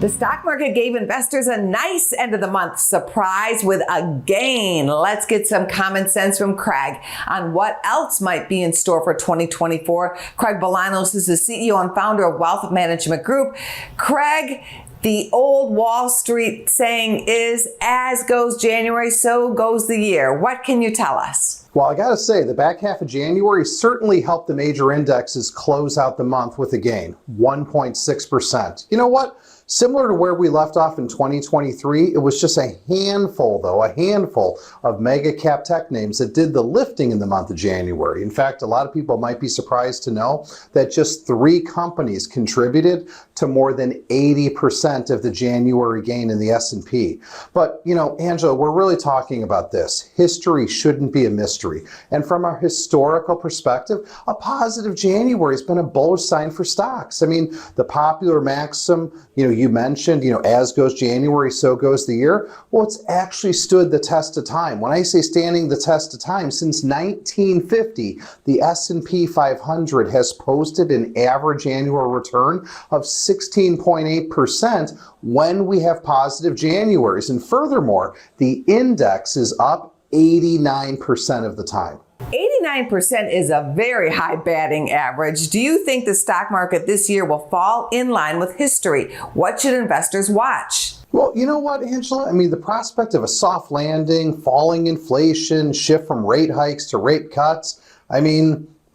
The stock market gave investors a nice end of the month surprise with a gain. Let's get some common sense from Craig on what else might be in store for 2024. Craig Bolanos is the CEO and founder of Wealth Management Group. Craig, the old Wall Street saying is, as goes January, so goes the year. What can you tell us? Well, I gotta say, the back half of January certainly helped the major indexes close out the month with a gain, 1.6%. You know what? Similar to where we left off in 2023, it was just a handful of mega cap tech names that did the lifting in the month of January. In fact, a lot of people might be surprised to know that just 3 companies contributed to more than 80% of the January gain in the S&P. But, you know, Angela, we're really talking about this. History shouldn't be a mystery. And from a historical perspective, a positive January has been a bullish sign for stocks. I mean, the popular maxim, you mentioned, as goes January, so goes the year. Well, it's actually stood the test of time. When I say standing the test of time, since 1950, the S&P 500 has posted an average annual return of 16.8% when we have positive Januaries. And furthermore, the index is up 89% of the time. 89% is a very high batting average. Do you think the stock market this year will fall in line with history? What should investors watch? Well, you know what, Angela? I mean, the prospect of a soft landing, falling inflation, shift from rate hikes to rate cuts,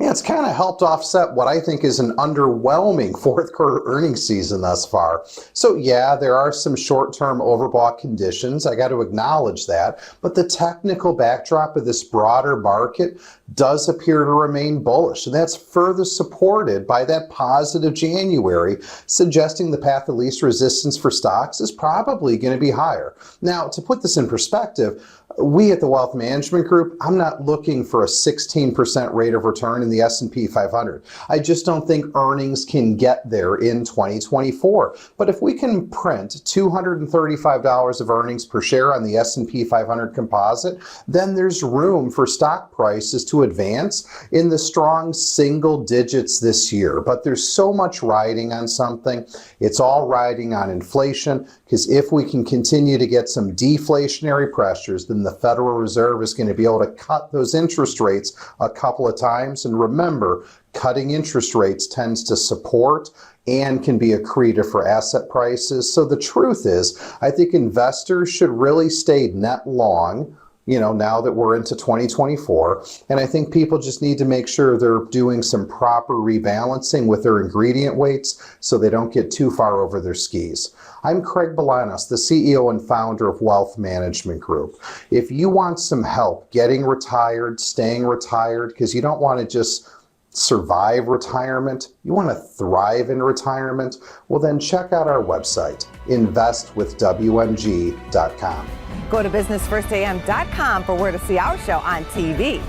it's kind of helped offset what I think is an underwhelming fourth quarter earnings season thus far. So yeah, there are some short-term overbought conditions. I got to acknowledge that. But the technical backdrop of this broader market does appear to remain bullish. And that's further supported by that positive January, suggesting the path of least resistance for stocks is probably going to be higher. Now, to put this in perspective, we at the Wealth Management Group, I'm not looking for a 16% rate of return in the S&P 500. I just don't think earnings can get there in 2024. But if we can print $235 of earnings per share on the S&P 500 composite, then there's room for stock prices to advance in the strong single digits this year. But there's so much riding on something. It's all riding on inflation, because if we can continue to get some deflationary pressures, then the Federal Reserve is going to be able to cut those interest rates a couple of times. And remember, cutting interest rates tends to support and can be accretive for asset prices. So the truth is, I think investors should really stay net long, now that we're into 2024. And I think people just need to make sure they're doing some proper rebalancing with their ingredient weights so they don't get too far over their skis. I'm Craig Bolanos, the CEO and founder of Wealth Management Group. If you want some help getting retired, staying retired, because you don't want to just survive retirement, you want to thrive in retirement, well then check out our website, investwithwmg.com. Go to businessfirstam.com for where to see our show on TV.